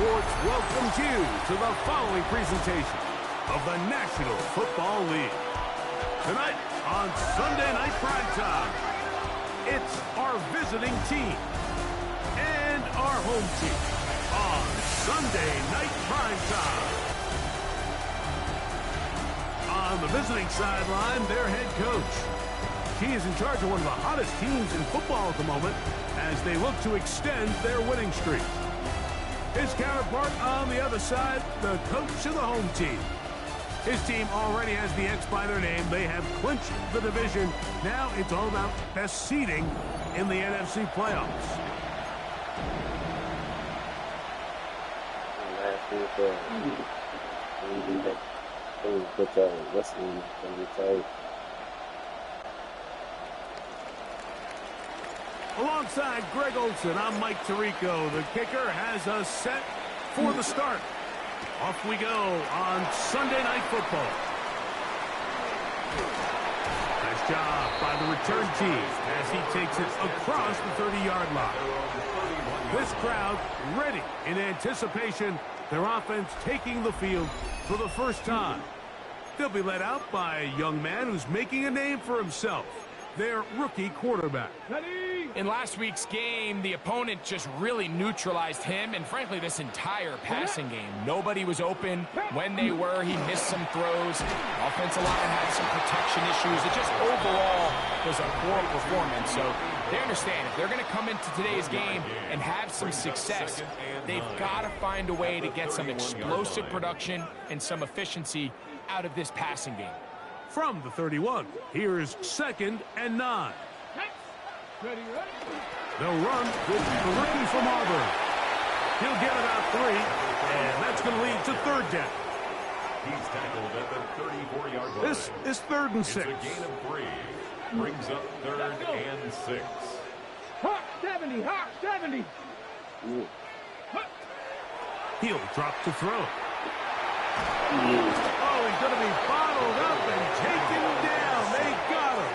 Sports welcomes you to the following presentation of the National Football League. Tonight on Sunday Night Primetime, it's our visiting team and our home team on Sunday Night Primetime. On the visiting sideline, their head coach. He is in charge of one of the hottest teams in football at the moment as they look to extend their winning streak. His counterpart on the other side, the coach of the home team. His team already has the X by their name. They have clinched the division. Now it's all about best seeding in the NFC playoffs. Alongside Greg Olson, I'm Mike Tirico. The kicker has us set for the start. Off we go on Sunday Night Football. Nice job by the return team as he takes it across the 30-yard line. This crowd ready in anticipation. Their offense taking the field for the first time. They'll be led out by a young man who's making a name for himself. Their rookie quarterback. In last week's game, the opponent just really neutralized him and, frankly, this entire passing game. Nobody was open. When they were, he missed some throws. The offensive line had some protection issues. It just overall was a poor performance. So they understand if they're going to come into today's game and have some success, they've got to find a way to get some explosive production and some efficiency out of this passing game. From the 31, here's 2nd and 9. They'll run with the rookie from Auburn. He'll get about 3, and that's going to lead to 3rd down. He's tackled at the 34-yard line. This is 3rd and 6. It's a gain of 3. Brings up 3rd and 6. Hawk 70, Hawk 70. He'll drop to throw. Oh, he's going to be bottled up and taken down. They got him.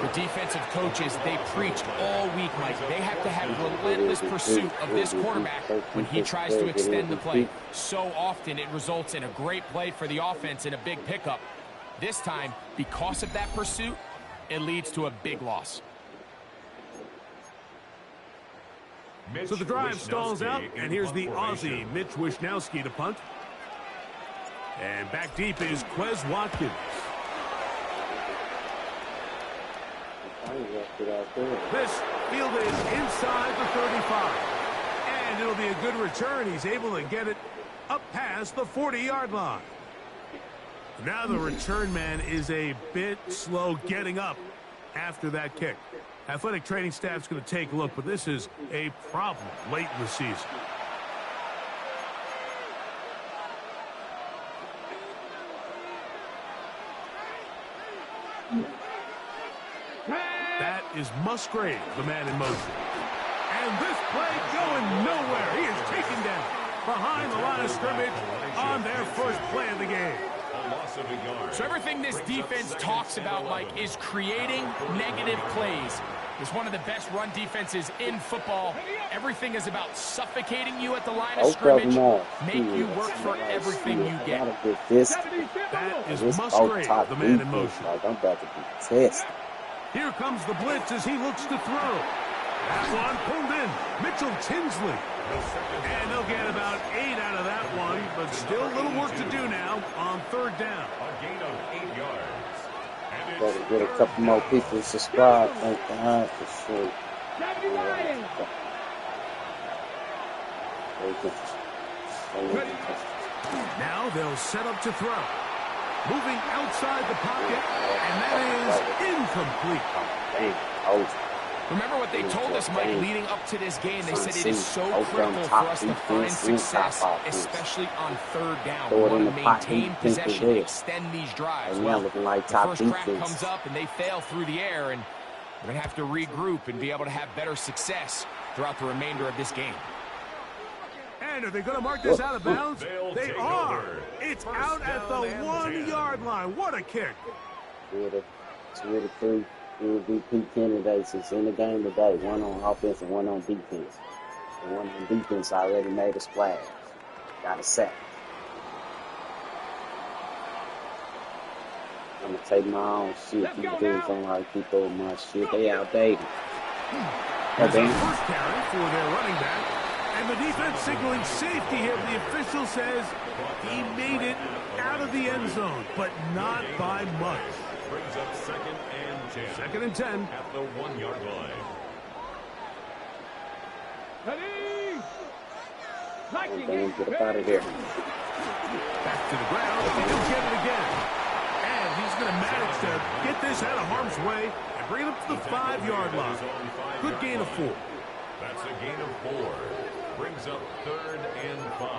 The defensive coaches, they preached all week, Mike. They have to have relentless pursuit of this quarterback when he tries to extend the play. So often it results in a great play for the offense and a big pickup. This time, because of that pursuit, it leads to a big loss. So the drive stalls out, and here's the Aussie, Mitch Wishnowsky, to punt. And back deep is Quez Watkins. This field is inside the 35. And it'll be a good return. He's able to get it up past the 40-yard line. Now the return man is a bit slow getting up after that kick. Athletic training staff's going to take a look, but this is a problem late in the season. That is Musgrave, the man in motion. And this play going nowhere. He is taken down behind the line of scrimmage on their first play of the game. So everything this defense talks about, Mike, is creating negative plays. It's one of the best run defenses in football. Everything is about suffocating you at the line of scrimmage, make you work for everything you get. That is Musgrave, the man in motion. I'm about to be tested. Here comes the blitz as he looks to throw. That one pulled in. Mitchell Tinsley. And they'll get about 8 out of that one, but still a little work to do now on 3rd down. A gain of 8 yards. Better get a couple more people to subscribe. Thank God for sure. Now they'll set up to throw. Moving outside the pocket, and that is incomplete. Remember what they told us, Mike, leading up to this game. They said it is so critical for us to find success, especially on 3rd down. We want to maintain possession and extend these drives. Well, the first crack comes up, and they fail through the air, and we're going to have to regroup and be able to have better success throughout the remainder of this game. And are they going to mark this out of bounds? They are. It's out at the 1-yard line. What a kick. 2 of the 3 MVP candidates is in the game today. One on offense and one on defense. And one of the defense already made a splash. Got a sack. I'm gonna take my own shit. These dudes don't like to throw my shit. They outdated. Here's the first carry for their running back. And the defense signaling safety here. The official says he made it out of the end zone, but not by much. Brings up 2nd and 10. 2nd and 10. At the 1-yard line. And get up out of here. Back to the ground. He'll get it again. And he's going to manage to get this out of harm's way and bring it up to the 5-yard line. Good gain of 4. That's a gain of 4. Brings up 3rd and 5.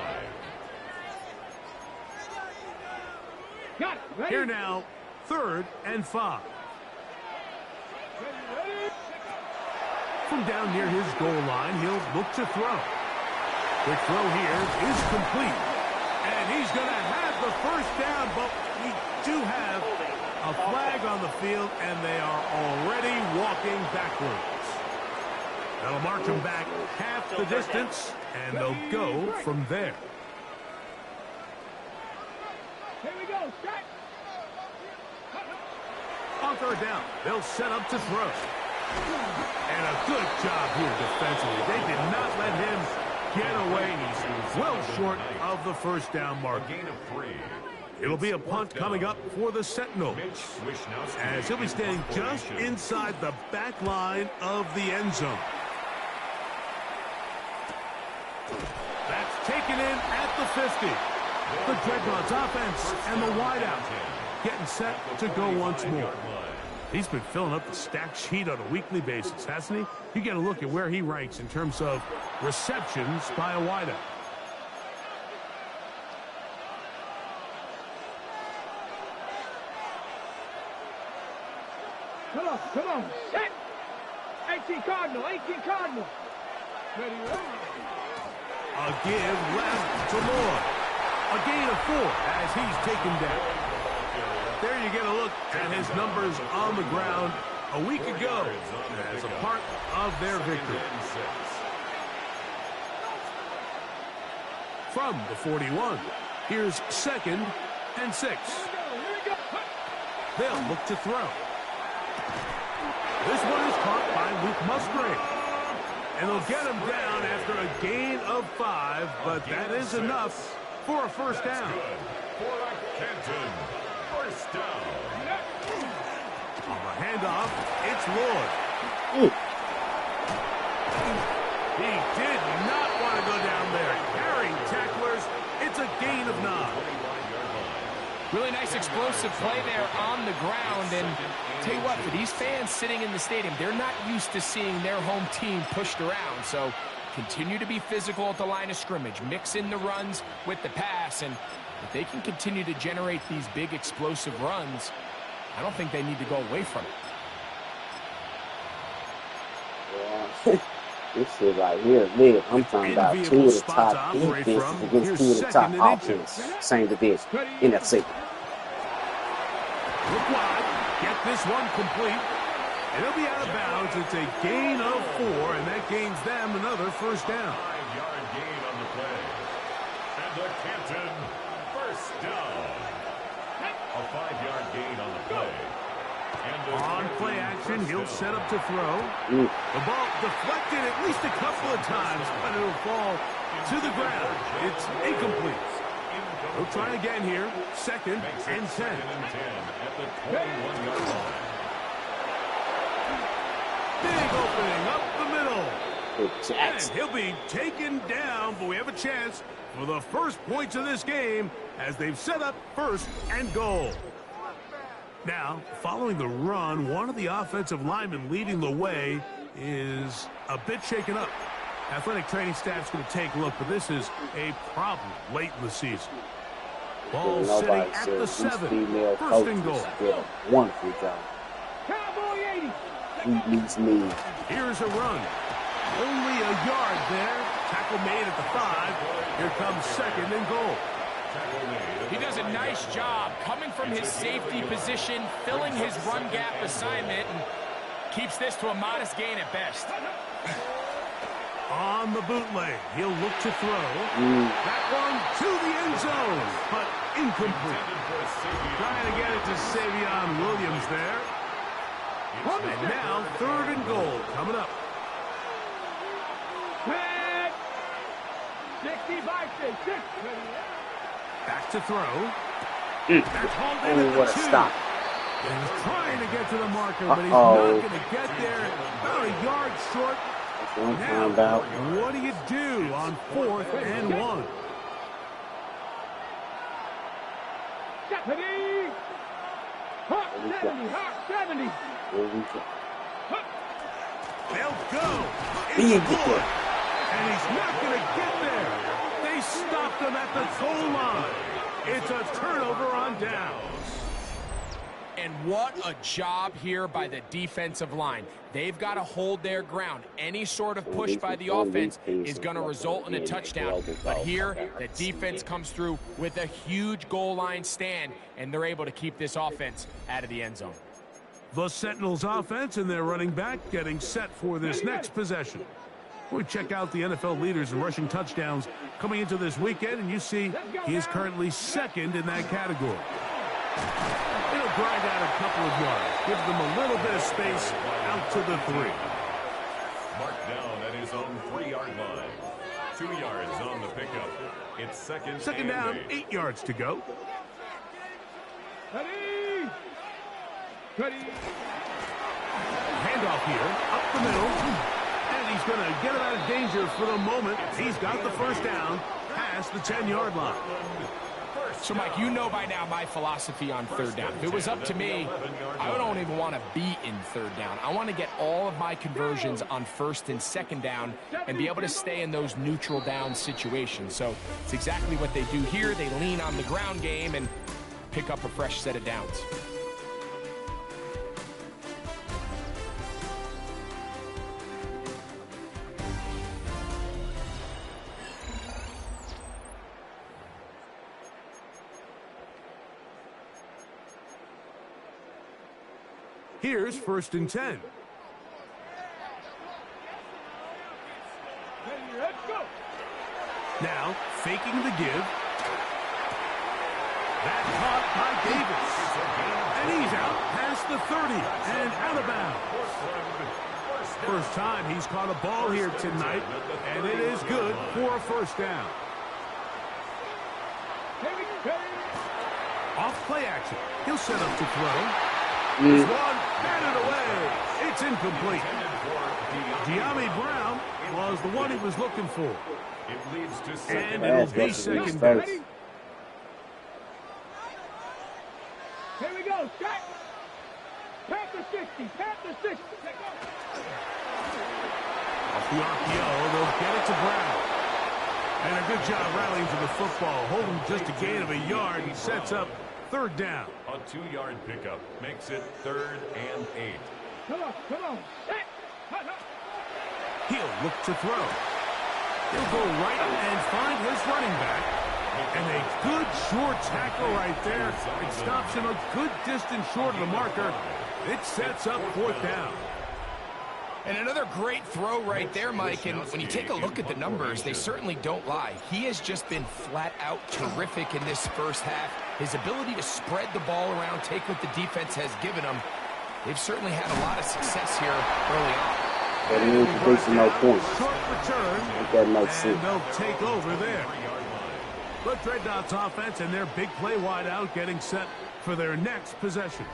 Got it. Ready? Here now, 3rd and 5. From down near his goal line, he'll look to throw. Quick throw here is complete. And he's going to have the first down, but we do have a flag on the field, and they are already walking backwards. That'll march them back half the distance, and they'll go from there. Here we go. Strike. On 3rd down, they'll set up to throw. And a good job here defensively. They did not let him get away. He's well short of the first down mark. Gain of 3. It'll be a punt coming up for the Sentinels, as he'll be standing just inside the back line of the end zone. That's taken in at the 50. The Dreadnoughts offense and the wideout getting set to go once more. He's been filling up the stat sheet on a weekly basis, hasn't he? You get a look at where he ranks in terms of receptions by a wideout. Come on. Set. 18 Cardinal. Ready, ready. A give left to Moore. A gain of 4 as he's taken down. There you get a look at his numbers on the ground a week ago as a part of their victory. From the 41, here's 2nd and 6. They'll look to throw. This one is caught by Luke Musgrave. And they'll get him down after a gain of 5, but that is enough for a first down. For Canton. First down. On the handoff, it's Lord. He did not want to go down there. Carrying tacklers, it's a gain of 9. Really nice explosive play there on the ground. And tell you what, for these fans sitting in the stadium, they're not used to seeing their home team pushed around. So continue to be physical at the line of scrimmage. Mix in the runs with the pass. And if they can continue to generate these big explosive runs, I don't think they need to go away from it. Yeah. This shit right here, big. I'm talking about 2 of the top defenses against 2 of the top offenses. Same division. NFC. Look wide. Get this one complete. And it'll be out of bounds. It's a gain of 4, and that gains them another first down. 5-yard gain on the play. And the Canton first down. A 5-yard gain on the play. On play action, he'll set up to throw. The ball deflected at least a couple of times, but it'll fall to the ground. It's incomplete. We'll try again here. 2nd and 10. At the 21-yard line. Big opening up the middle. And Jackson. he'll be taken down, but we have a chance for the first points of this game as they've set up 1st and goal. Now, following the run, one of the offensive linemen leading the way is a bit shaken up. Athletic training staff's going to take a look, but this is a problem late in the season. Ball sitting at the 7. 1st and goal. Did a wonderful job. Cowboy 80. He needs me. Here's a run. Only a yard there. Tackle made at the 5. Here comes 2nd and goal. He does a nice job coming from his safety position, filling his run gap assignment, and keeps this to a modest gain at best. On the bootleg, he'll look to throw. That one to the end zone, but incomplete. Trying to get it to Savion Williams there. And now 3rd and goal coming up. 65-6. Back to throw. That's hauled in at What the a 2. stop. He's trying to get to the marker, but he's not going to get there. About a yard short. Now, what do you do on 4th and 1? Hawk 70, Hawk 70. They'll go. He It's ain't get good. there. And he's not going to get there. They stopped him at the goal line. It's a turnover on downs. And what a job here by the defensive line. They've got to hold their ground. Any sort of push by the offense is going to result in a touchdown. But here, the defense comes through with a huge goal line stand, and they're able to keep this offense out of the end zone. The Sentinels offense and their running back getting set for this next possession. We check out the NFL leaders in rushing touchdowns coming into this weekend, and you see he is currently 2nd in that category. He'll grind out a couple of yards, give them a little bit of space out to the 3. Marked down at his own 3-yard line. 2 yards on the pickup. It's second down, and 8 yards to go. Ready. Ready. Handoff here, up the middle. And he's going to get him out of danger for the moment. He's got the first down past the 10-yard line. So, Mike, you know by now my philosophy on 3rd down. If it was up to me, I don't even want to be in 3rd down. I want to get all of my conversions on 1st and 2nd down and be able to stay in those neutral down situations. So it's exactly what they do here. They lean on the ground game and pick up a fresh set of downs. Here's 1st and 10. Let's go. Now, faking the give. That caught by Davis. And he's out past the 30 and out of bounds. First time he's caught a ball here tonight, and it is good for a 1st down. Off play action. He'll set up to throw. This one, batted away. It's incomplete. De'Ami Brown was the one he was looking for. It leads to 2nd And it'll be 2nd down. Here we go. Check. Panther 60. Panther 60. Off the RPO, they'll get it to Brown. And a good job rallying to the football. Holding just a gain of a yard. He sets up 3rd down. A 2-yard pickup makes it 3rd and 8. Come on. Come on. He'll look to throw. He'll go right and find his running back. And a good short tackle right there. It stops him a good distance short of the marker. It sets up 4th down. And another great throw right there, Mike. And when you take a look at the numbers, they certainly don't lie. He has just been flat out terrific in this first half. His ability to spread the ball around, take what the defense has given him. They've certainly had a lot of success here early on. But he ain't producing no points. Short return. That makes sense. And they'll take over there. The Dreadnoughts offense and their big play wide out getting set for their next possession.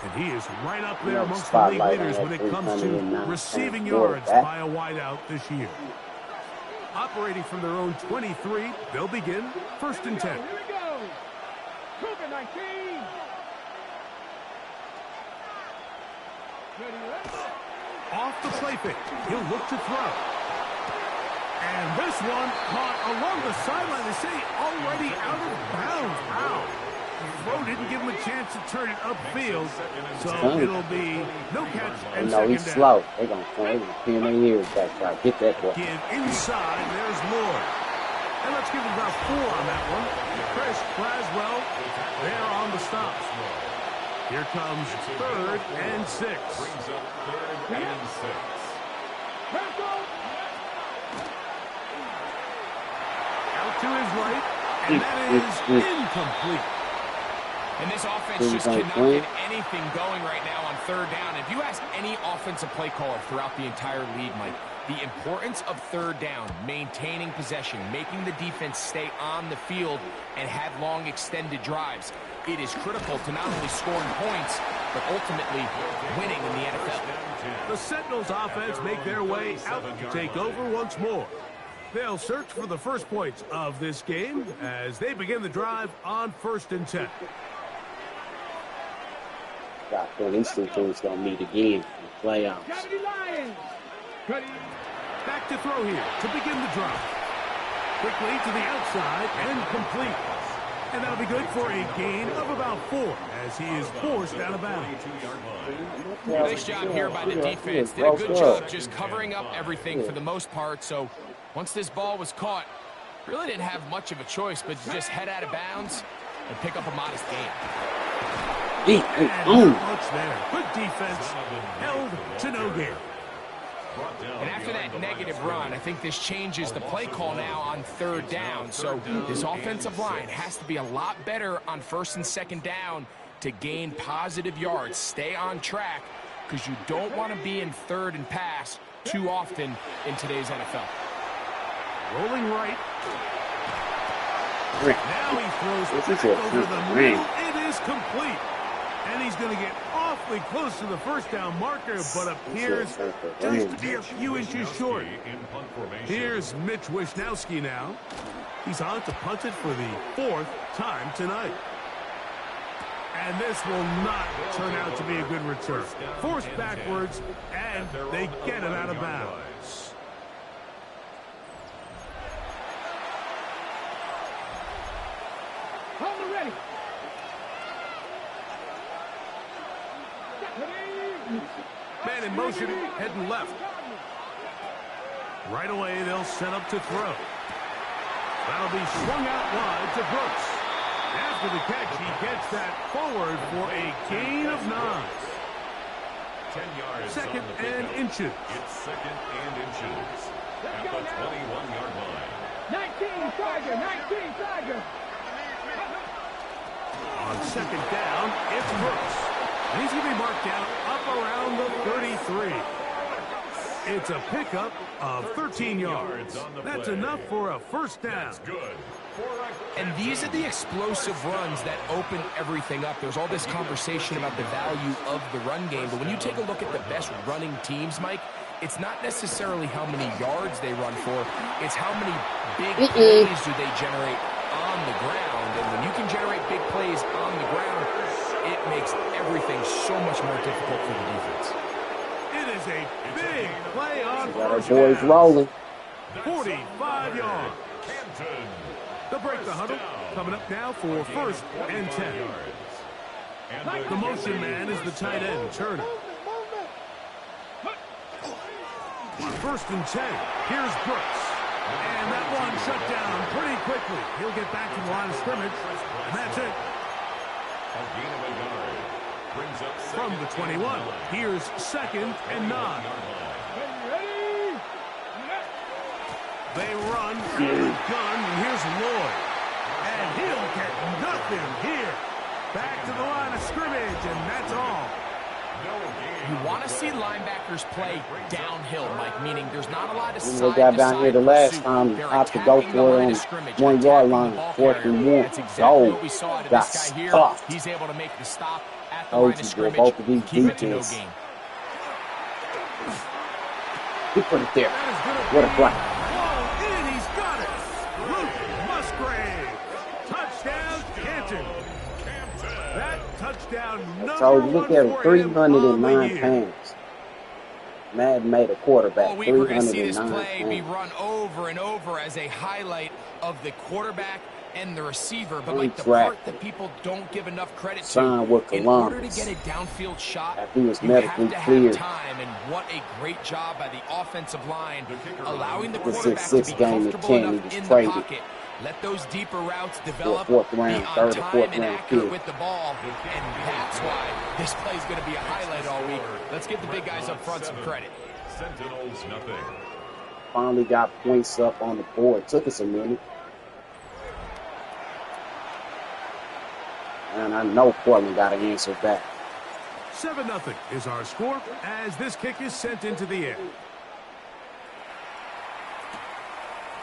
And he is right up there amongst the league leaders when it comes to receiving yards by a wideout this year. Operating from their own 23, they'll begin 1st and 10. Here we go. Cougar 19. Ready, let's go. Off the play fake. He'll look to throw. And this one caught along the sideline. They say already out of bounds. Wow. The throw didn't give him a chance to turn it upfield. So it'll be no catch and No, he's second slow. down. They're going to pin their ears back. Get that boy. Give inside. There's Lord. And let's give him about 4 on that one. Chris Braswell there on the stops. Here comes 3rd and 6. Brings up 3rd and 6. to his right, and that is incomplete. And this offense just cannot get anything going right now on third down. If you ask any offensive play caller throughout the entire league, Mike, the importance of third down, maintaining possession, making the defense stay on the field, and have long extended drives, it is critical to not only scoring points, but ultimately winning in the NFL. The Sentinels offense make their way out to take over once more. They'll search for the first points of this game as they begin the drive on 1st and 10. Got these two teams gonna meet again in the playoffs. Back to throw here to begin the drive. Quickly to the outside and complete. And that'll be good for a gain of about 4 as he is forced out of bounds. Nice job here by the defense. Did a good job just covering up everything for the most part. So once this ball was caught, really didn't have much of a choice but to just head out of bounds and pick up a modest gain. Much there. Good defense. Held to no gain. And after that negative run, I think this changes the play call now on third down. So this offensive line has to be a lot better on 1st and 2nd down to gain positive yards. Stay on track because you don't want to be in 3rd and pass too often in today's NFL. Rolling right. Now he throws back over the middle. It is complete. And he's going to get awfully close to the first down marker, but appears just to be a few inches short. Here's Mitch Wishnowski now. He's on to punt it for the 4th time tonight. And this will not turn out to be a good return. Forced backwards, and they get it out of bounds. Hold it ready. Man in motion, heading left. Right away, they'll set up to throw. That'll be swung out wide to Brooks. After the catch, he gets that forward for a gain of 9. 10 yards. 2nd and inches. It's 2nd and inches. At the 21-yard line. 19 Tiger, 19 Tiger. On 2nd down, it's Brooks. And he's going to be marked down up around the 33. It's a pickup of 13 yards. That's enough for a first down. Good. And these are the explosive runs that open everything up. There's all this conversation about the value of the run game, but when you take a look at the best running teams, Mike, it's not necessarily how many yards they run for. It's how many big plays do they generate on the ground. And when you can generate big plays on the ground, it makes everything so much more difficult for the defense. It is a big play on Got our first boys down. rolling. 45 yards. Canton. They'll break the huddle. Coming up now for 1st and 10. The motion man is the tight end, Turner. On 1st and 10, here's Brooks. And that one shut down pretty quickly. He'll get back to the line of scrimmage, and that's it. A gain of a yard. Brings up From the 21, here's 2nd and 9. They run out of the gun, and here's Lloyd. And he'll get nothing here. Back to the line of scrimmage, and that's all. You want to see linebackers play downhill, Mike, meaning there's not a lot of They got down here the last time out to go for it on 1 yard line, 4th and 1. That's exactly what we saw out of this guy here. Stuffed. He's able to make the stop at the line of scrimmage. Both of these Keep it to no defense. gain. He put it there. That is gonna What a be play. ball in, he's got it. Luke Musgrave. Touchdown, Canton. That touchdown number So look at him, 1 for him on the 309 year. pounds. Madden made a quarterback, All week we're going to see this 309 play be pounds. run over and over as a highlight of the quarterback and the receiver. But like the Track. part that people don't give enough credit Signed to, with in order to Columbus. get a downfield shot, After he was you have medically to have cleared. time. And what a great job by the offensive line, allowing the The quarterback to 6'6" be game to comfortable 10, he enough was in the traded. pocket. Let those deeper routes develop, fourth round, be on third or time fourth and round accurate pick. with the ball. And that's why this play is going to be a highlight all week. Let's give the big guys up front some credit. Sentinels nothing. Finally got points up on the board. Took us a minute. and I know Portland got an answer back. 7-0 is our score as this kick is sent into the air.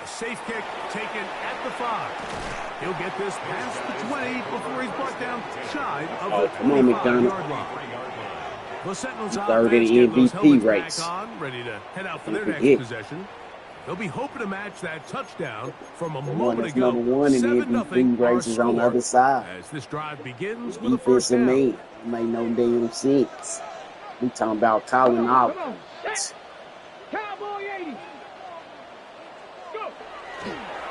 A safe kick taken at the 5. He'll get this past the 20 before he's brought down shy of the 25-yard line. The Sentinels third in the MVP race. Ready to head out for their next possession. They'll be hoping to match that touchdown from a moment ago. Number one in the MVP race is on the other side. As this drive begins with a first down. Man, it made no damn sense. We talking about Colin out. Cowboy 80. Go.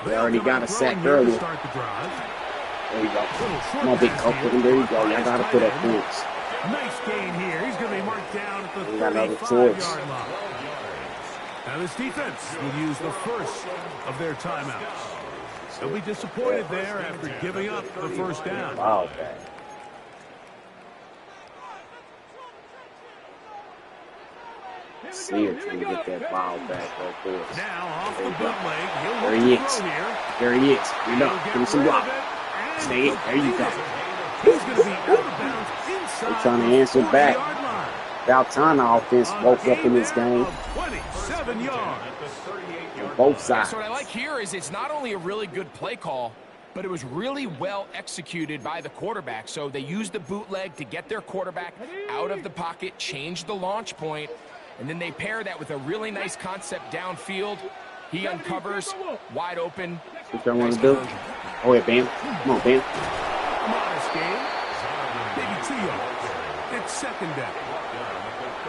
They already got a sack earlier. There you go. Come on, big coach. There you go. Y'all got to put up points. Nice gain here. He's going to be marked down at the 35-yard line. Now this defense will use the first of their timeouts. They'll be disappointed there after giving up the first down. Wow, see if we get that ball back real quick. Now off the bootleg. There he is. There he is. You're up. Give him some block. Stay in. There you go. He's going to be out of bounds inside. They're trying to answer back. About time the offense woke up in this game. 27 yards. Both sides. So what I like here is it's not only a really good play call, but it was really well executed by the quarterback. So they used the bootleg to get their quarterback out of the pocket, change the launch point, and then they pair that with a really nice concept downfield. He uncovers, wide open. What y'all want to do? Oh, yeah, Bam. Come on, Bam. Modest game. Maybe 2 yards. It's second down.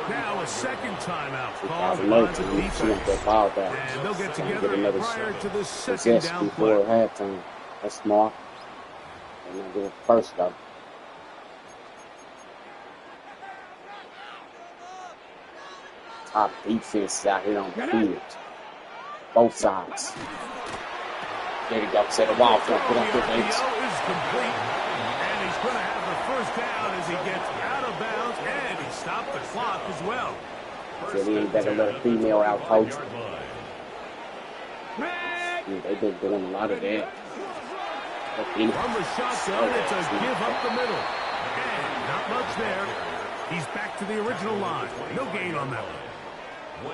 Now a second timeout called by the defense. And they'll get together prior to the second down play. Before halftime. That's smart. And they'll get it first, though. Top defense out here on the field. Both sides. There you go. Set a wall for him. Put up the legs. is complete. And he's going to have the first down as he gets out of bounds. And he stopped the clock as well. So he ain't better let a female out coach. Yeah, they've been doing a lot of that. From the shotgun, it's a give up the middle. And not much there. He's back to the original line. No gain on that one.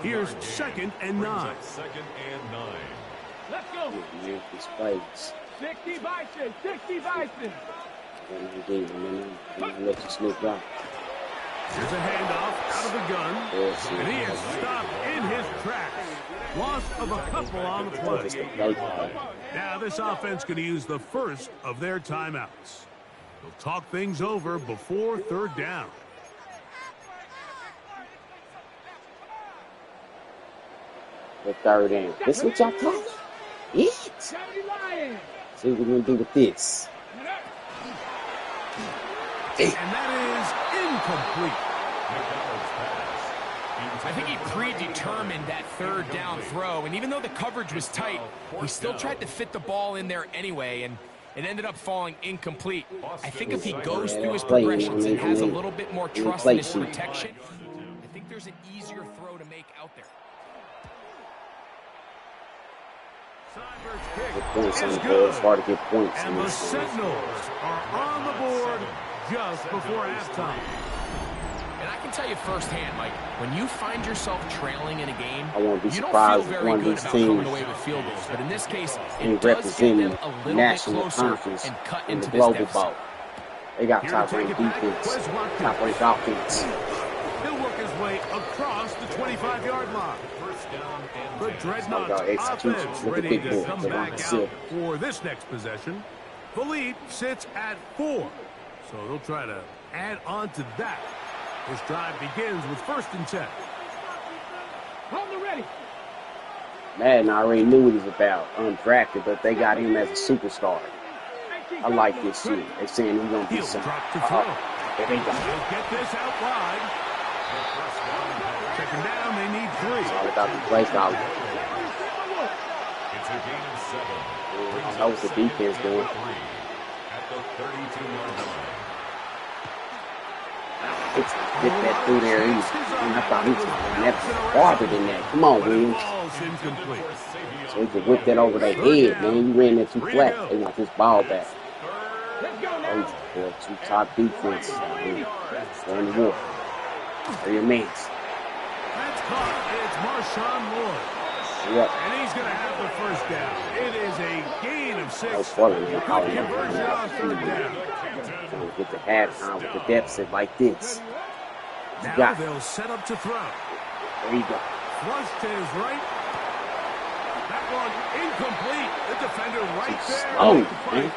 Here's 2nd and 9. Second and 9. Let's go. His plays. 60 Bison. 60 Bison. And let you slip out. Here's a handoff out of the gun. And he is stopped in his tracks. Loss of a couple on the play. Now this offense going to use the first of their timeouts. They'll talk things over before third down. The third end. This is what y'all talking. Eat. See what we're going to do with this. And that is incomplete. I think he predetermined that third down throw, and even though the coverage was tight, he still tried to fit the ball in there anyway, and it ended up falling incomplete. I think if he goes through his progressions and has a little bit more trust in his protection, I think there's an easier throw to make out there. The points on the board. It's hard to get points. And the Sentinels are on the board just before halftime. And I can tell you firsthand, Mike, when you find yourself trailing in a game, I won't be you don't surprised feel if very one of good these about coming teams away with field goals. But in this case, and it does get them a little bit national closer conference and cut in the into global this deficit. ball. They got top-ranked defense, top-ranked offense. He'll work his way across the 25-yard line. The Dreadnoughts offense ready to come back out for this next possession. The lead sits at 4, so they'll try to add on to that. This drive begins with 1st and 10. Hold the ready. Madden already knew what he was about, undrafted, but they got him as a superstar. I like this shit. They're saying he's going to be He'll something. drop to throw. There they go. He'll get this out wide. Second down, they need 3. It's all about the play call. It's a gain of 7. I know what the defense doing. At the 32-yard line. It's get that through there easy. I thought he was going to run that farther than that. Come on, Williams. Ball's incomplete. So he could whip that over their head, man. You ran that too flat. They want this ball back. Let's go now. crazy, boy. Two top defenses out here. Going to war. Are your mans? That's caught. It's Marshawn Lloyd. Yep. And he's going to have the first down. It is a gain of 6. No further than Good conversion on third down. Trying to get the halftime with the deficit like this. Now they'll set up to throw. There you go. Flush to his right. That one incomplete. The defender right there. Oh, man.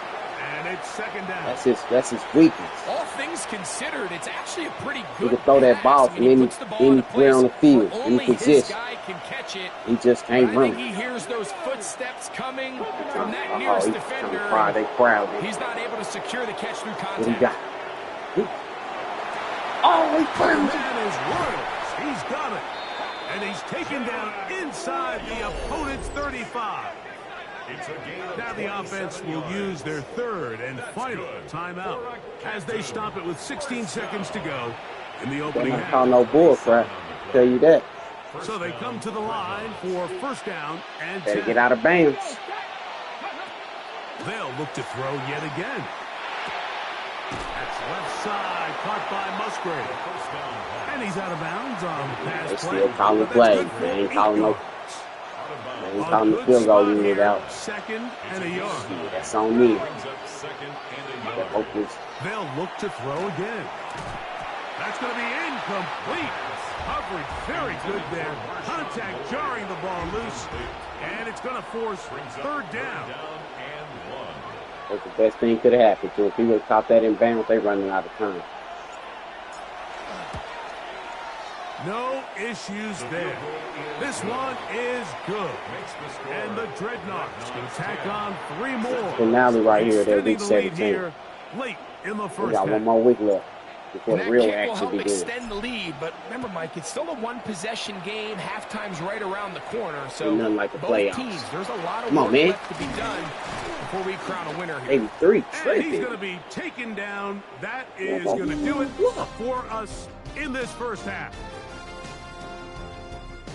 And it's second down. That's his weakness. All things considered, it's actually a pretty He good can throw that ball pass. from I mean, he puts the ball in a anywhere on the place field, where any only his position. guy can catch it. He just I can't think run. he hears those footsteps coming from that Oh, nearest he's defender. trying to they crowd. He's not able to secure the catch through What he contact. got? Oh, he found it. That is Royals. He's got it. And he's taken down inside the opponent's 35. Now the offense will use their third and final timeout as they stop it with 16 seconds to go in the They're opening not half. calling no bull crap. Tell you that. So they come to the line for first down and 10. Better get out of bounds. They'll look to throw yet again. That's left side, caught by Musgrave. And he's out of bounds on the pass They play. still calling play. They ain't calling no. They ain't calling the field goal unit out. Second and a yard. That's on me. They'll look to throw again. That's going to be incomplete. Coverage very good there. Contact jarring the ball loose. And it's going to force third down. That's the best thing could have happened to him. If he would have caught that in bounds, they running out of time. No issues there. This one is good. And the Dreadnoughts can tack on 3 more. Finale right here, they're Extending week the lead 17. here late in the We first got half. one more week left before And the that real kick will action help begins. extend the lead, but remember, Mike, it's still a one-possession game. Halftime's right around the corner, so Ain't nothing like the both playoffs. teams, there's a lot of Come on, work man. left to be done before we crown a winner here. 83 And he's tripping. going to be taken down. That is going to do it for us in this first half.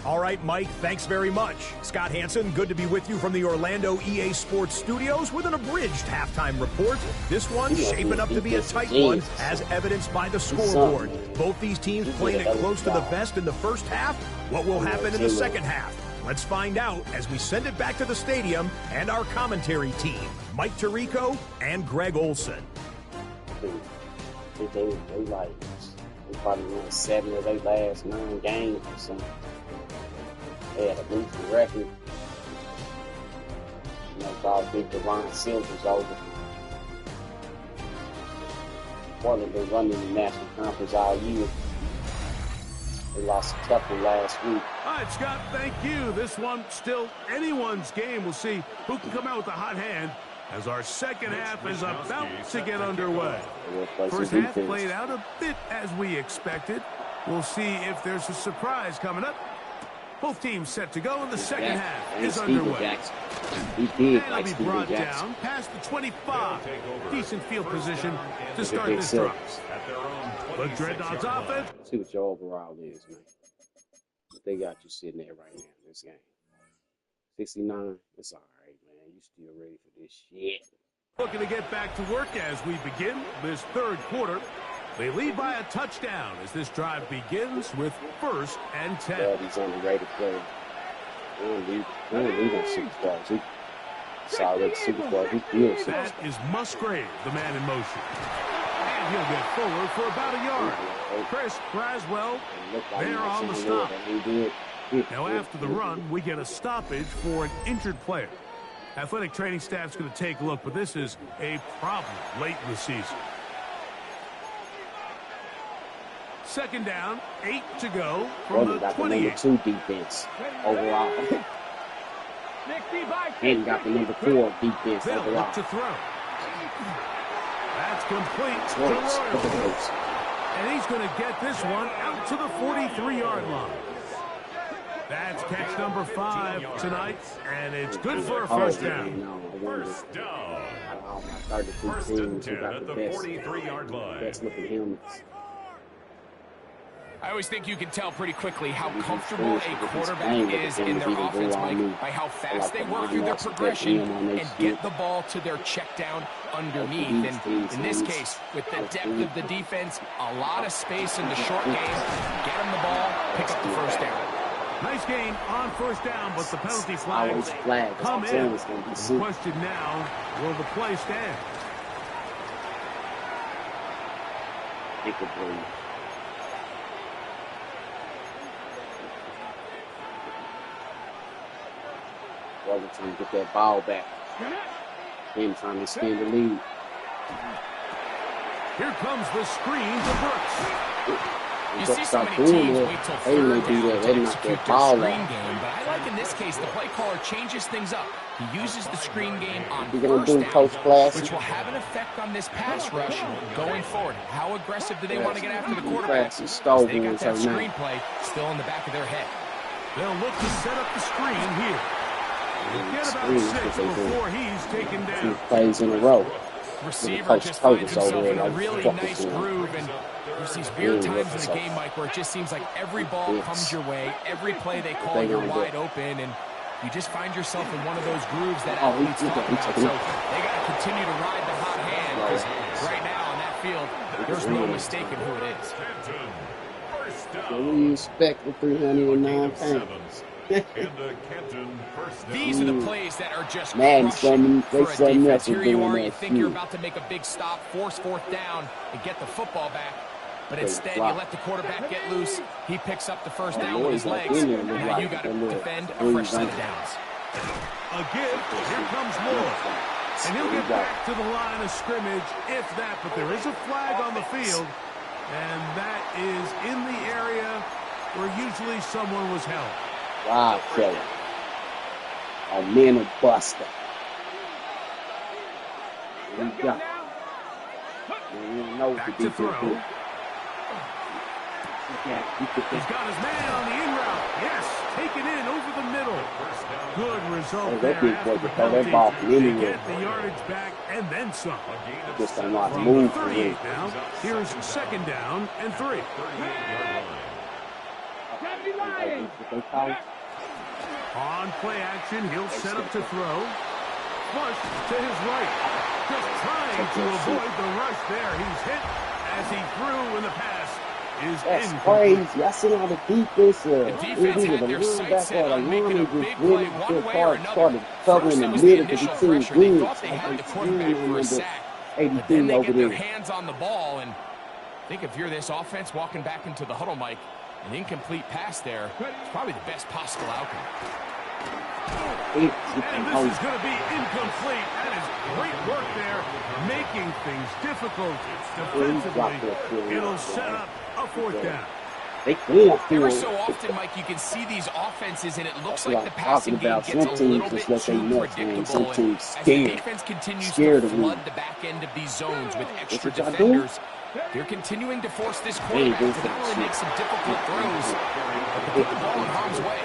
All right, Mike, thanks very much. Scott Hansen, good to be with you from the Orlando EA Sports Studios with an abridged halftime report. This one shaping up to be a tight one, as evidenced by the scoreboard. Both these teams playing it close to the vest in the first half. What will happen in the second half? Let's find out as we send it back to the stadium and our commentary team, Mike Tirico and Greg Olson. They probably won 7 of their last 9 games or something. They had a losing record. You know, thought Big Devon Silver's over. Portland been running the National Conference all year. They lost a tough one last week. All right, Scott, thank you. This one still anyone's game. We'll see who can come out with a hot hand as our second half is about to get underway. First half played out a bit as we expected. We'll see if there's a surprise coming up. Both teams set to go, and the second half is underway. He did And like he'll be Steven brought Jackson. down past the 25. Decent field position to start Big this drive. six. The Dreadnoughts offense. See what your overall is, man. What they got you sitting there right now in this game. 69, it's all right, man. You still ready for this shit. Looking to get back to work as we begin this third quarter. They lead by a touchdown as this drive begins with 1st and 10. Yeah, he's underrated player. We don't lead on superstars. He solid superstar. He's good. That is Musgrave, the man in motion. And he'll get forward for about a yard. Chris Braswell there on the stop. Now after the run, we get a stoppage for an injured player. Athletic training staff's going to take a look, but this is a problem late in the season. Second down, 8 to go from the got the 28. number 2 defense overall. And got the number 4 defense They'll overall. look to throw. That's complete to Close. Royals. And he's going to get this one out to the 43-yard line. That's catch number 5 tonight, and it's good for a first down. First down. First 1st and 10 at the 43-yard line. Best looking helmets. I always think you can tell pretty quickly how comfortable a quarterback is in their offense, Mike, by how fast they work through their progression and get the ball to their check down underneath. And in this case, with the depth of the defense, a lot of space in the short game, get them the ball, pick up the first down. Nice gain on first down, but the penalty flags come in. The question now, will the play stand? Washington get that ball back. Then trying to extend the lead. Here comes the screen to Brooks. You see so many teams wait till third down to execute their screen game, but I like in this case the play caller changes things up. He uses the screen game on first down, which will have an effect on this pass rush going forward. How aggressive do they want to get after the quarterback? They got that screen play still in the back of their head. They'll look to set up the screen here. Get about 6 before he's taken down. 2 plays in a row. Receiver just finds himself in a really nice groove, and there's these weird times in the game, Mike, where it just seems like every ball comes your way, every play they call you're wide open, and you just find yourself in one of those grooves that athletes talk about. So they got to continue to ride the hot hand, because right now on that field, there's no mistaking who it is. What do you expect with 309 pounds? These are the plays that are just crushing for a defense. Here you are, you think you're about to make a big stop, force fourth down, and get the football back. But instead, you let the quarterback get loose. He picks up the first down with his legs. Now you got to defend a fresh set of downs. A give. Here comes Moore. And he'll get back to the line of scrimmage, if that. But there is a flag on the field, and that is in the area where usually someone was held. Wow, killer. A man buster. Here we go. Back to throw. He's got his man on the in route. Yes, taken in over the middle. Good result there after the penalty. They get the yardage back and then some. Just a lot From move the 38 now, here's 2nd down and 3. On play action, he'll set up to throw. Flush to his right. Just trying to avoid the rush there. He's hit as he threw in the pass. That's crazy. I see all the defense. The defense had their sights set on making a big play one way or another. Covering the First, it was middle the initial between pressure. They greens. thought they had the quarterback for a sack. But then they get their hands on the ball, and I think if you're this offense walking back into the huddle, Mike, an incomplete pass there is probably the best possible outcome. And this is going to be incomplete. That is great work there, making things difficult defensively. It'll set up a 4th down. Ever so often, Mike, you can see these offenses, and it looks like the passing game gets a little bit too predictable. And as the defense continues to flood the back end of these zones with extra defenders, they're continuing to force this quarterback to not only make some difficult throws, but to put the ball in harm's way.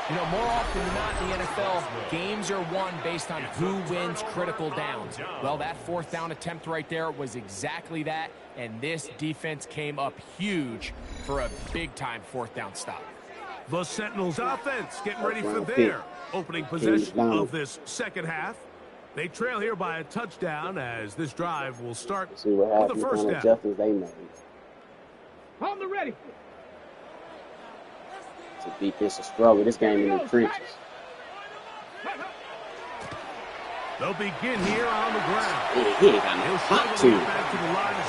You know, more often than not in the NFL, games are won based on who wins critical downs. Well, that 4th down attempt right there was exactly that, and this defense came up huge for a big-time 4th down stop. The Sentinels offense getting ready for their opening possession of this 2nd half. They trail here by a touchdown as this drive will start with the 1st down. On the ready. It's a defensive struggle. This game in the trenches. They'll begin here on the ground. He ain't got no hot to back to the line of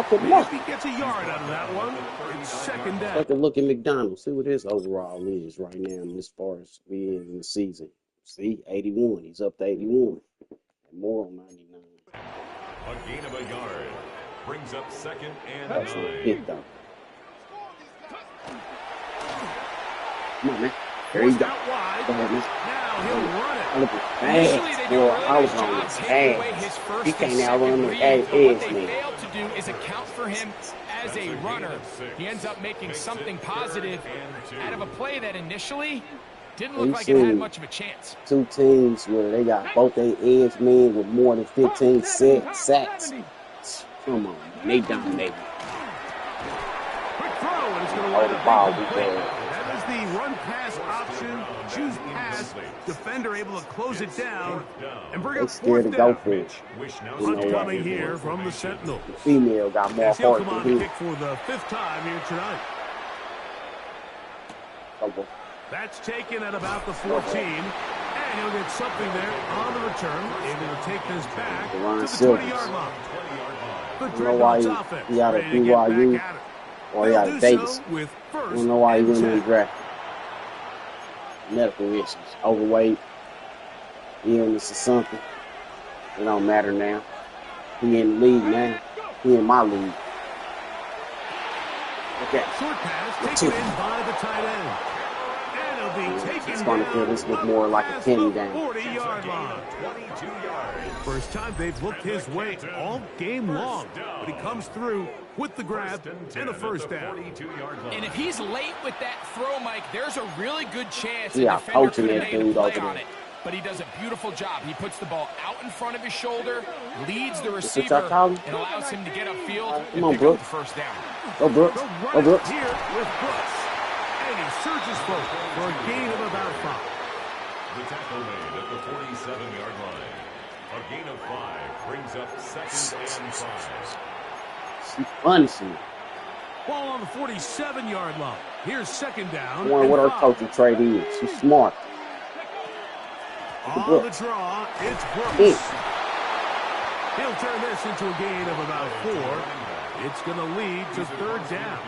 scrimmage. He gets a yard out of that one. It's 2nd down. Take a look at McDonald's. See what his overall is right now as far as we in the season. See, 81. He's up to 81. More on 99. A gain of a yard. Brings up 2nd and 9. That's a hit, though. Come on, man. There you go. Go ahead, man. Now he'll run it. Look at fast, boy. I was on his ass. He can't outrun the edge, What they man. failed to do is account for him as a runner. He ends up making something positive out of a play that initially didn't look like it had much of a chance. 2 teams where they got both their edge men with more than 15 sacks. Come on, man. They dominated. Quick throw. and it's going to Oh, wind the up ball being be complete. there. That is the run-pass option. Choose pass. Defender able to close it down and bring They up scared fourth to go down. for it. You Punt know what? coming here from the Sentinels. The female got more As he'll heart come on than to him. kick for the 5th time here tonight. Oh, That's taken at about the 14. And he'll get something there on the return. Able to take this back to the 20-yard line. The you know why Dreadnoughts offense he out of ready to get BYU back at it. or he out of Davis? So with I first don't know why he and went 10. undrafted. Medical issues, overweight, illness or something. It don't matter now. He in the league now. He in my league. Okay. Short pass taken in by the tight end. And he'll be taken It's going to feel this look more like a Kenny game. 40-yard line. 22 yards. First time they've looked his way all game long, but he comes through with the grab and the first down. And if he's late with that throw, Mike, there's a really good chance Yeah, the defender coaching could that have made a dude play over on there. it. But he does a beautiful job. He puts the ball out in front of his shoulder, leads the what receiver, y'all calling? and allows him to get upfield Come and on, pick Brooks. up the first down. Go Brooks. They'll Go run it Brooks. here with Brooks. And he surges forward for a gain of about 5. The tackle made at the 47-yard line. A gain of 5 brings up 2nd and 5. She's punishing him. Ball on the 47-yard line. Here's 2nd down. I wonder what and her 5. coaching trade is. She's smart. On Brooks. the draw, it's Brooks. Yeah. He'll turn this into a gain of about 4. It's going to lead to 3rd down.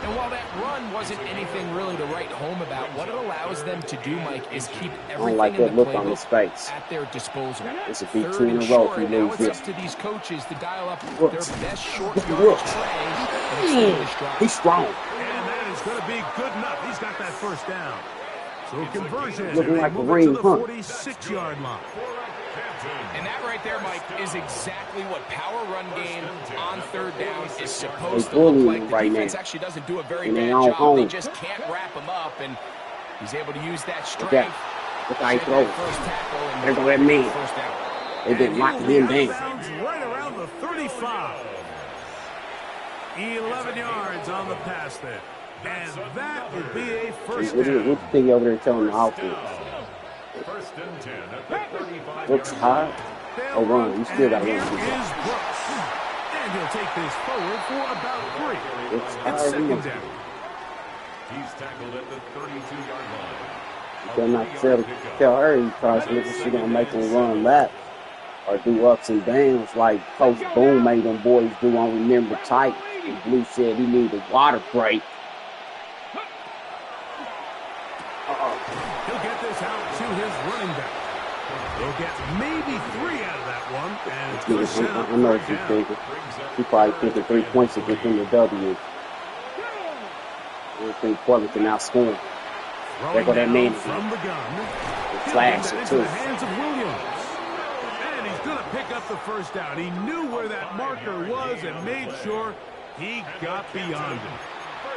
And while that run wasn't anything really to write home about, what it allows them to do, Mike, is keep everything like in that the look on his playbook face. at their disposal. This would be 3rd 2 in and a row short, if he now loses it's this. up to these coaches to dial up Brooks. their best short Look at yardage Brooks. play and extend this drive. He's strong. And that is going to be good enough. He's got that first down. So conversion. Looking and they like move Kareem it to the Hunt. 46-yard line. And that right there, Mike, is exactly what power run game on 3rd down is supposed They to look bullying like. him The right defense now. actually doesn't do a very And they bad all job. They home. just can't wrap him up, and he's able to use that strength. Look how he shed throws. that first tackle, and There go that man. first down. They've been locking him down. Bounds right around the 35. 11 yards on the pass there. And that will be a first What do you down. think over there telling the offense? 1st and 10 at the 35-yard Brooks high. Oh, run. You still got to Here run. is Brooks. And he'll take this forward for about 3. Brooks It's high. 2nd down. He's tackled at the 32-yard line. You better not tell her you probably she's going to make him run lap or do ups and downs like Coach Boone made them boys do on Remember Tight. And Blue said he needed a water break. He'll get this out to his running back. He'll get maybe 3 out of that one, and it's going to set up I know what 3rd you're down. thinking. He probably thinking 3 points to get them the W. I think Portland can outscore him. There go that Throwing man. down from the gun. He'll Flash get that it, into too. the hands of Williams. And he's going to pick up the first down. He knew where that marker was and made sure he got beyond it.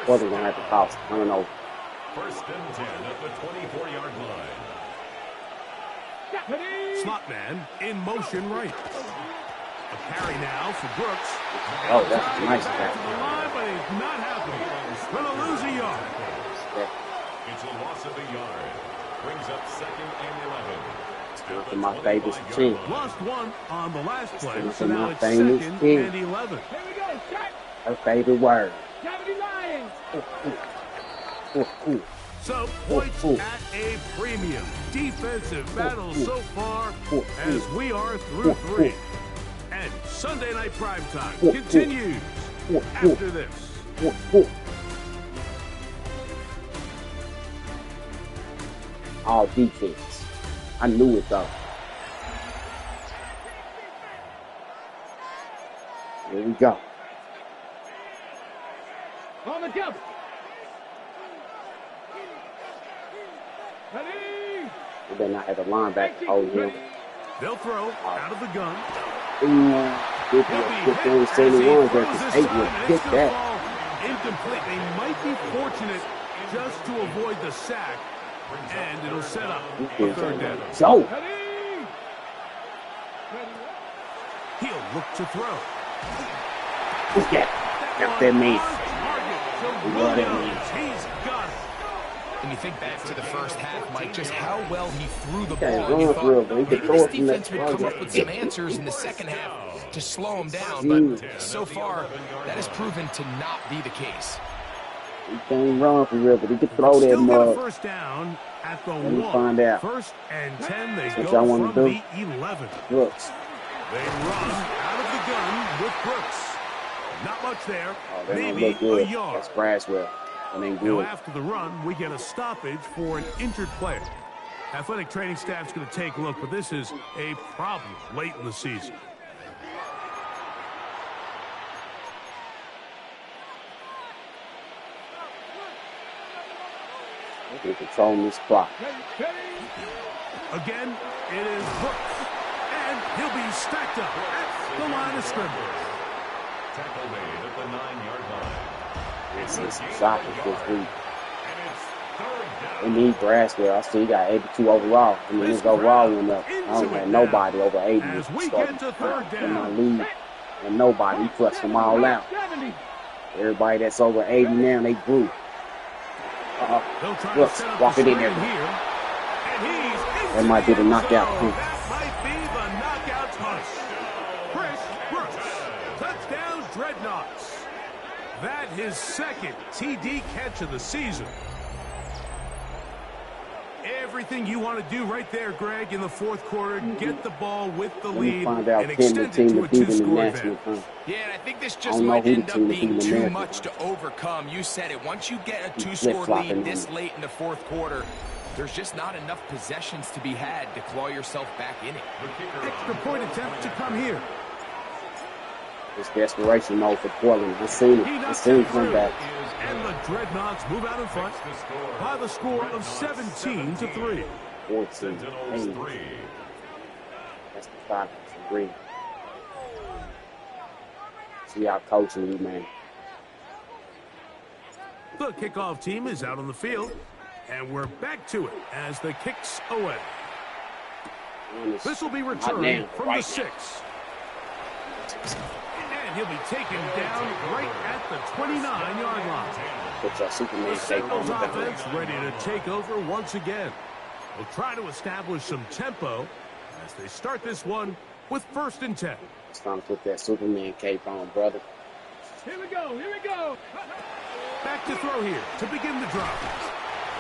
Portland going to have to toss. I don't know. 1st and 10 at the 24-yard line. Slot man in motion right. A carry now for Brooks. Oh, that's a nice Back catch. to the line, but he's not happy. Going to lose a yard. It's a loss of a yard. Brings up 2nd and 11. Look at my favorite team. Lost 1 on the last play, Look so at now my it's famous 2nd team. and 11. Here we go. Shot. Her favorite word. 70 Lions. So, points at a premium. Defensive battle so far as we are through 3. And Sunday Night Primetime continues after this. All defense. I knew it though. Here we go. On the jump. Ready. We better not have a linebacker hold him. They'll throw out of the gun. Ooh, good thing 71 versus 8 would hit that. Incomplete. They might be fortunate just to avoid the sack, and it'll set up a 3rd down. So, Ready. He'll look to throw. who's that? That's that man. He's got it. And you think back to the first half, Mike, just how well he threw the Okay, ball. You thought maybe this defense would come up with some answers in the second half to slow him down, but so far, that has proven to not be the case. He can't run for real, but he can throw that mug. First down at the Let me find out. First and 10, they What go y'all want from to do? the 11. Brooks. They run out of the gun with Brooks. Not much there. Oh, that don't Maybe look good. a yard. That's Braswell. That ain't Now good. after the run, we get a stoppage for an injured player. Athletic training staff's going to take a look, but this is a problem late in the season. They're controlling this clock. Again, it is Brooks, and he'll be stacked up at the line of scrimmage. Tackle made at the 9-yard line. This is shocking this week. They need Braswell. I see he got 82 overall. I mean, his overall went up. I don't have nobody over 80 As we get to third in my down. league. And nobody. He flushed them all out. Everybody that's over 80 now, they grew. They'll try to Brooks, set up walk the it in screen there. here. And he's That might be the knockout punch. That might be the knockout punch. Chris Brooks, touchdown Dreadnoughts. That his second TD catch of the season. Everything you want to do right there, Greg, in the fourth quarter, get the ball with the Let me lead find out and can the extend it team to a to beat in the two-score national advantage. time. Yeah, and I think this I just don't know might who the end up team to being beat in too America. much to overcome. You said it. Once you get a He's two-score flip-flopping lead this on late in the fourth quarter, there's just not enough possessions to be had to claw yourself back in it. Extra point attempt to come here. It's desperation mode for Portland. I seen it. I seen come back. And the Dreadnoughts move out in front by the score of 17-3. 14. Hey. That's the five. Agree. See y'all coaching you, man. The kickoff team is out on the field, and we're back to it as the kicks away. This will be returned from the 6. And he'll be taken down right at the 29-yard line. Put your Superman The shape on Signals the offense ready to take over once again. We'll try to establish some tempo as they start this one with 1st and 10. It's time to put that Superman cape on, brother. Here we go. Here we go. Back to throw here to begin the drive.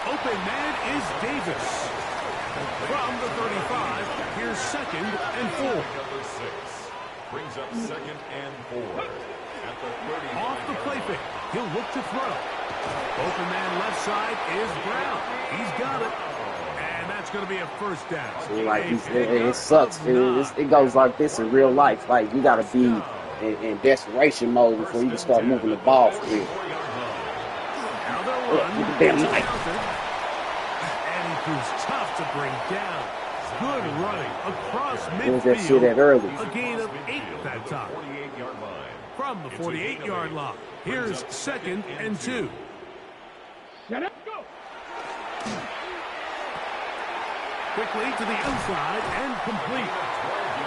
Open man is Davis. From the 35, here's 2nd and 4. Number 6 brings up 2nd and 4 at the 30. Off the play fake, he'll look to throw. Open man left side is Brown. He's got it. And that's going to be a 1st down. See, like it sucks. It goes like this in real life. Like you gotta be in desperation mode before you can start moving the ball for real. Now they'll run. Damn night. And he proves tough to bring down. Good running across Where's that shit at midfield. early? A gain of 8 that time. 48-yard line. From the 48-yard line, here's 2nd and 2. Get up. Go. Quickly to the outside and complete.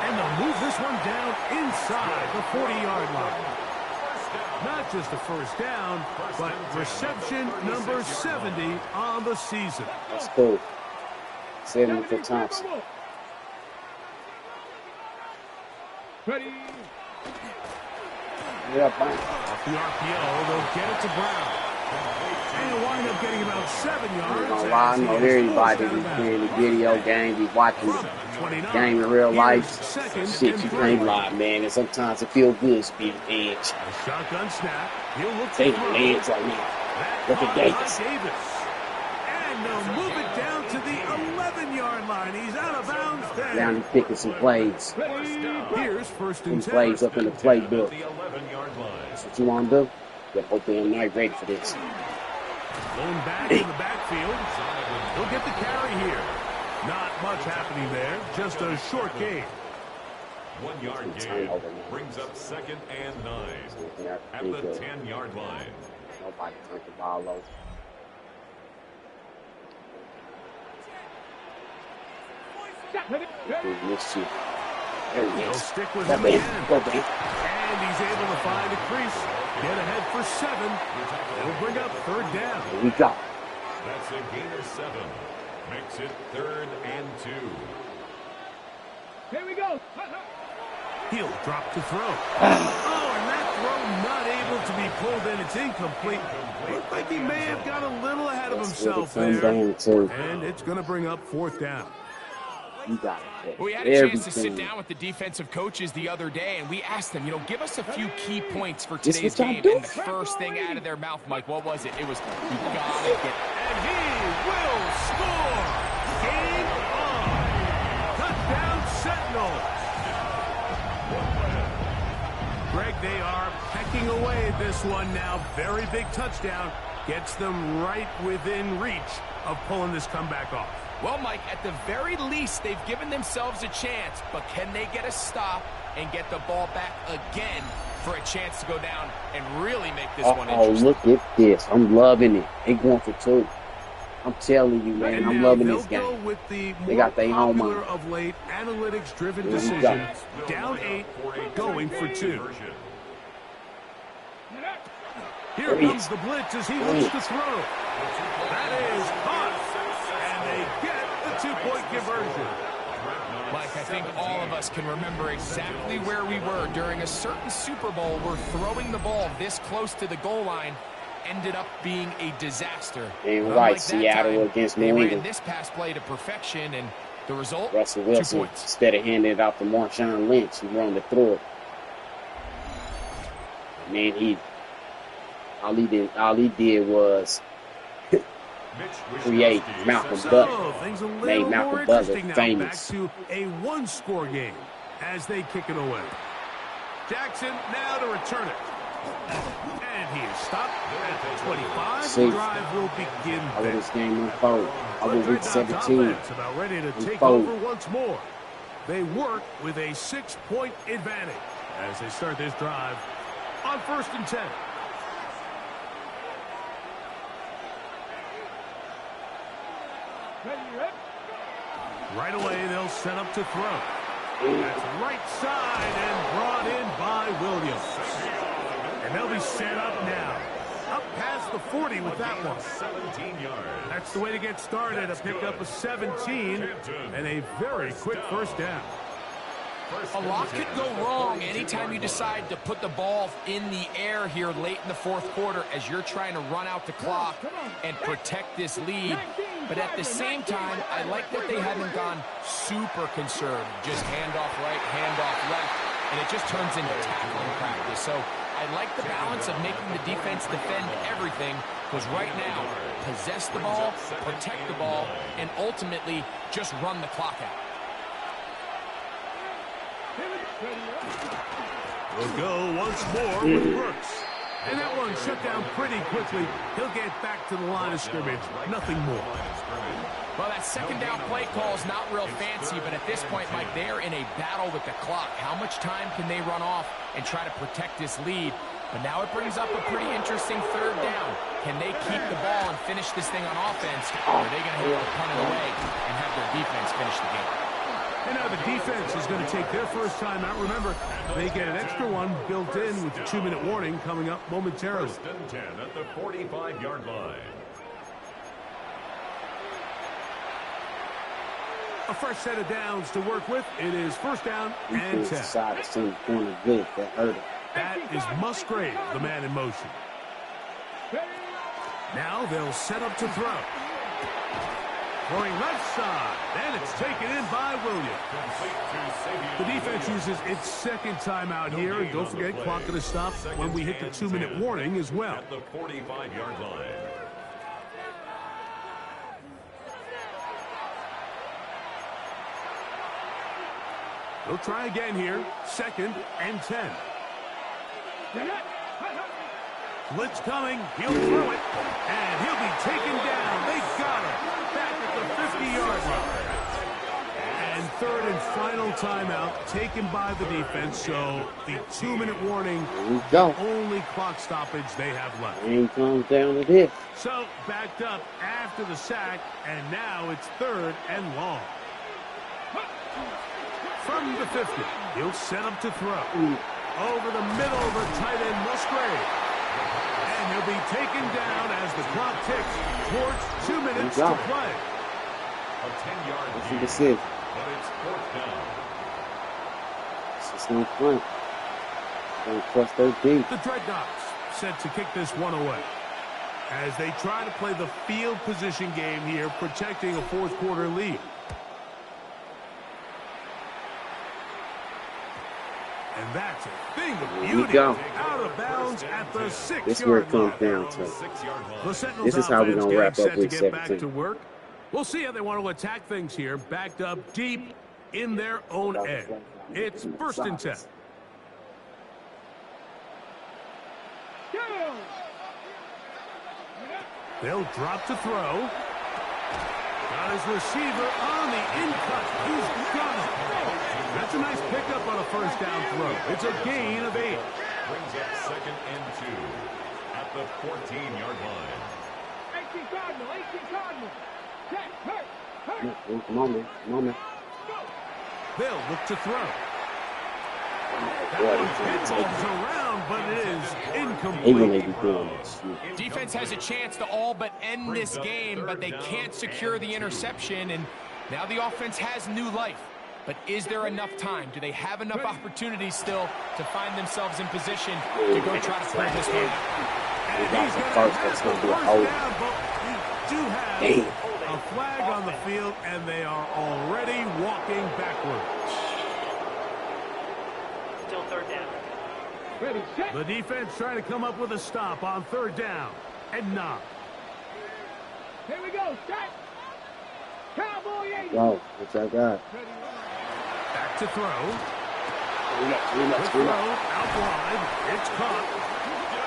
And they'll move this one down inside the 40-yard line. Not just a 1st down, but reception number 70 on the season. That's cool. 70 for Thompson. Ready. Yeah, bang. Off the RPO, they'll get it to Brown. And he'll wind up getting about 7 yards. I'm gonna lie, I know everybody be playing the video game, be watching the game in real life. Shit, you can't lie, man. And sometimes it feels good to be an edge. A shotgun snap. He'll look to Take throw. an edge right now. Look at Davis. And they'll move it down to the 11-yard line. He's out of bounds there. Now he's picking some plays. Here's 1st Some and 10. plays up in the playbook. The 11-yard line. That's what you want to do? Get open night ready for this. Going back in the backfield. He'll get the carry here. Not much happening there. Just a short gain. 1-yard gain brings up 2nd and 9 at the 10-yard line. Nobody turned the ball over. Missed you. There he He'll is. stick with Go him back. again. Go back. And he's able to find a crease. get ahead for 7. It'll bring up 3rd down. Here we go. That's a gain of 7. Makes it 3rd and 2. Here we go. He'll drop to throw. And that throw not able to be pulled in. It's incomplete. Looked like he may have got a little ahead of himself there. And it's going to bring up 4th down. You got it. We had a chance to sit down with the defensive coaches the other day, and we asked them, give us a few key points for today's game. And the first thing out of their mouth, Mike, what was it? It was, you got to get. And he will score. Game on. Touchdown Sentinels. Greg, they are pecking away at this one now. Very big touchdown. Gets them right within reach of pulling this comeback off. Well, Mike, at the very least, they've given themselves a chance, but can they get a stop and get the ball back again for a chance to go down and really make this one interesting? Oh, look at this. I'm loving it. They going for 2. I'm telling you, man, I'm loving this game. With the they got their home on. Of late analytics-driven decision, down 8, going for 2. Here comes the blitz as he looks to throw. That is caught, and they get the 2-point conversion. Mike, I think all of us can remember exactly where we were during a certain Super Bowl where throwing the ball this close to the goal line ended up being a disaster. And right, Seattle against New England. They ran this pass play to perfection, and the result, Russell 2 Wilson, points. instead of handing it out to Marshawn Lynch, he wanted to throw it. Man, all he did was create Malcolm Butler. Made Malcolm Butler famous. Back to a 1-score game as they kick it away. Jackson now to return it. And he is stopped at 25. The drive will begin. How will this game unfold? How will Week 17 about ready to take over once more. They work with a 6-point advantage as they start this drive on 1st and 10. Right away, they'll set up to throw. That's right side and brought in by Williams. And they'll be set up now. Up past the 40 with that one. 17 yards. That's the way to get started. A pickup of 17 and a very quick 1st down. A lot could go wrong anytime you decide to put the ball in the air here late in the 4th quarter as you're trying to run out the clock and protect this lead. But at the same time, I like that they haven't gone super conservative. Just handoff right, handoff left, and it just turns into tackling practice. So I like the balance of making the defense defend everything, because right now, possess the ball, protect the ball, and ultimately just run the clock out. We'll go once more with Brooks. And that one shut down pretty quickly. He'll get back to the line of scrimmage. Nothing more. Well, that 2nd down play call is not real fancy, but at this point, Mike, they're in a battle with the clock. How much time can they run off and try to protect this lead? But now it brings up a pretty interesting 3rd down. Can they keep the ball and finish this thing on offense, or are they going to have to punt it away and have their defense finish the game? And now the defense is going to take their first time out. Remember, they get an extra one built in with the 2-minute warning coming up momentarily. 1st and 10 at the 45-yard line. A fresh set of downs to work with. It is 1st down and 10. Decided to send the corner good. That hurt him. That is Musgrave, the man in motion. Now they'll set up to throw. Going left side, and it's taken in by Williams. The defense uses its 2nd timeout here, and don't forget, clock going to stop when we hit the 2-minute warning as well. At the 45-yard line. They'll try again here, 2nd and 10. Blitz coming, he'll throw it, and he'll be taken down. They got him back at the 50-yard line. And 3rd and final timeout taken by the defense, so the 2-minute warning, the only clock stoppage they have left. And comes down to this. So backed up after the sack, and now it's 3rd and long. From the 50, he'll set up to throw. Over the middle of the tight end, Musgrave. will be taken down as the clock ticks towards 2 minutes to play. A 10-yard That's a gain, decision. but it's 4th down. It's just no fun. Don't trust their deep. The Dreadnoughts set to kick this one away as they try to play the field position game here, protecting a fourth-quarter lead. And that's a thing of beauty. Out of bounds at the 6-yard line. This is where it comes down to. This is how we're going to wrap up week 17. We'll see how they want to attack things here, backed up deep in their own end. It's 1st and 10. They'll drop to throw. Got his receiver on the in-cut. He's got it. That's a nice pickup on a 1st down throw. It's a gain of 8. Brings up 2nd and 2 at the 14-yard line. 18 Cardinal, 18 Cardinal. Come on, man. Come on, man. They'll look to throw. Boy, Pitballs around, but it is incomplete. even they be doing this. Defense has a chance to all but end this game, but they can't secure the interception, and now the offense has new life. But is there enough time? Do they have enough opportunities still to find themselves in position to go try to pull this one out? We got the first, that's going to be a hold. Do have Damn. a flag on the field, and they are already walking backwards. Still 3rd down. Ready, set. The defense trying to come up with a stop on 3rd down and 9. Here we go, set. Cowboy 80. Go. What's that guy? Back to throw. Quick Relax. throw out wide. It's caught.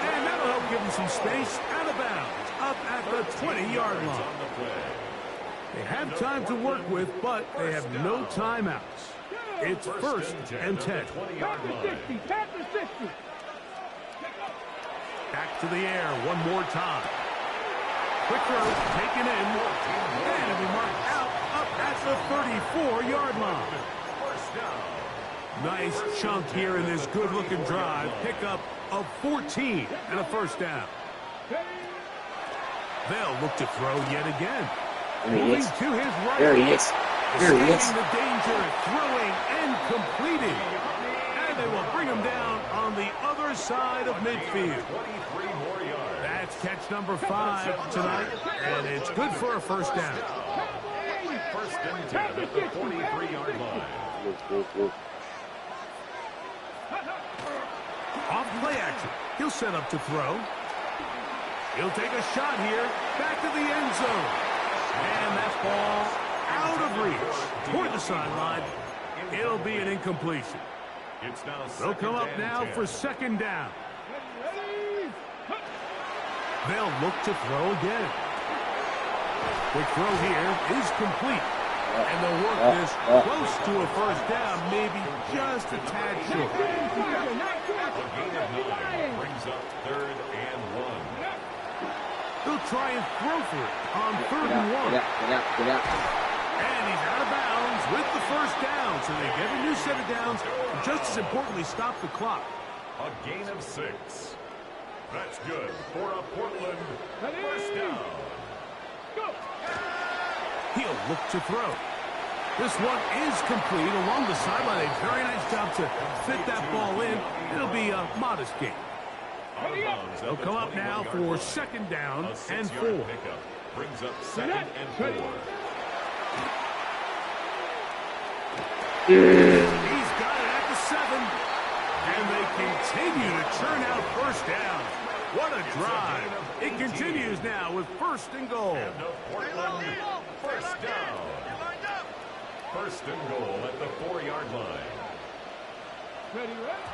And that'll help give them some space out of bounds up at the 20-yard line. They have time to work with, but they have no timeouts. It's 1st and 10. Pass the 60, pass the 60. Back to the air one more time. Quick throw, taken in, and it'll be marked out up at the 34-yard line. Nice chunk here in this good-looking drive. Pickup of 14 and a 1st down. They'll look to throw yet again. Moving to his right. There he is. There he is. Escaping the danger, throwing and completing. And they will bring him down on the other side of midfield. That's catch number 5 tonight, and it's good for a 1st down. 1st and 10 at the 43-yard line. Off play action. He'll set up to throw. He'll take a shot here. Back to the end zone. And that ball out of reach. Toward the sideline. It'll be an incompletion. It's now They'll come up now 10. for 2nd down. They'll look to throw again. Quick throw here is complete. And they'll work this close to a 1st down, maybe just a tad short. A gain of 9 brings up 3rd and 1. They'll try and throw for it on 3rd and 1. Get out. And he's out of bounds with the 1st down. So they get a new set of downs. And just as importantly, stop the clock. A gain of 6. That's good for a Portland 1st down. Go. He'll look to throw. This one is complete along the sideline. A very nice job to fit that ball in. It'll be a modest gain. They'll come up now for 2nd down and 4. Pickup brings up 2nd and 4. He's got it at the 7. And they continue to churn out 1st down. What a drive. It continues now with 1st and goal. And a Portland 1st down. 1st and goal at the 4-yard line. Ready, ready.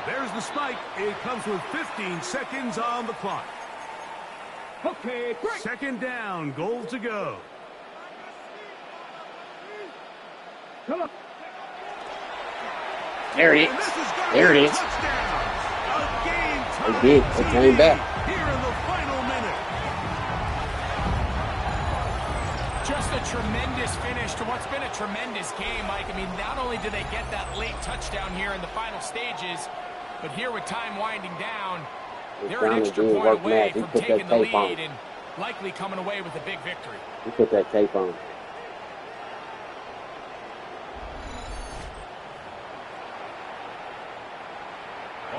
There's the spike. It comes with 15 seconds on the clock. Okay, break. 2nd down, goal to go. Come on. There it is. And this has got There it a is. touchdown. A game They time did. They came back. here in the final minute. Just a tremendous finish to what's been a tremendous game, Mike. I mean, not only did they get that late touchdown here in the final stages, but here with time winding down, They're an extra point away from taking the lead and likely coming away with a big victory. He put that tape on.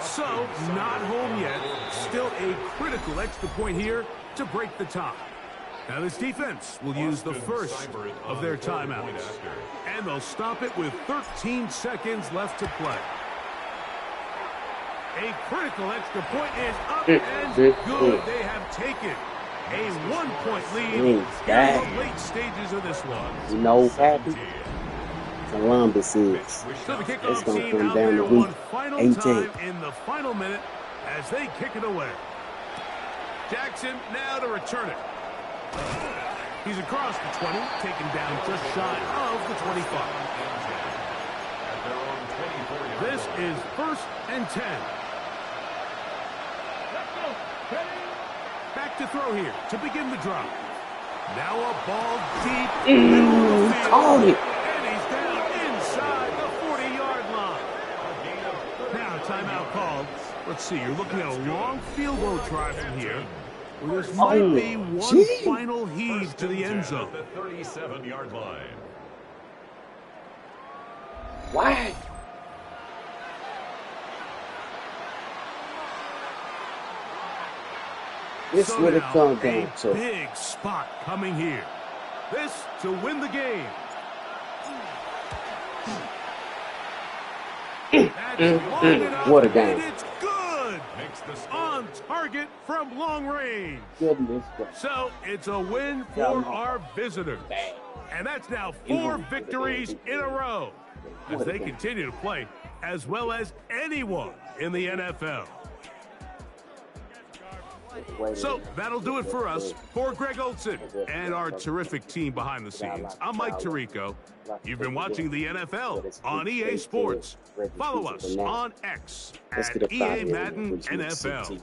So, not home yet. Still a critical extra point here to break the tie. Now this defense will use the first of their timeouts. And they'll stop it with 13 seconds left to play. A critical extra point is up and good. They have taken a 1-point lead in the late stages of this one. You know, Pappy, Columbus is. So the kickoff It's going to team come out down there to week one final 18. time in the final minute as they kick it away. Jackson now to return it. He's across the 20, taken down just shy of the 25. This is 1st and 10. Back to throw here to begin the drive. Now a ball deep middle of the field. Caught it. And he's down inside the 40-yard line. Now timeout called. Let's see, you're looking at a long field goal try from here. Well, this might be one final heave to the end zone. The 37-yard line. Why? This So would have now, come down a to. big spot coming here. This to win the game. That's long enough, What a game. and it's good. On target from long range. Goodness gracious. So it's a win for our visitors. And that's now 4 victories in a row as they continue to play as well as anyone in the NFL. So that'll do it for us. For Greg Olson and our terrific team behind the scenes, I'm Mike Tirico. You've been watching the NFL on EA Sports. Follow us on X at EA Madden NFL.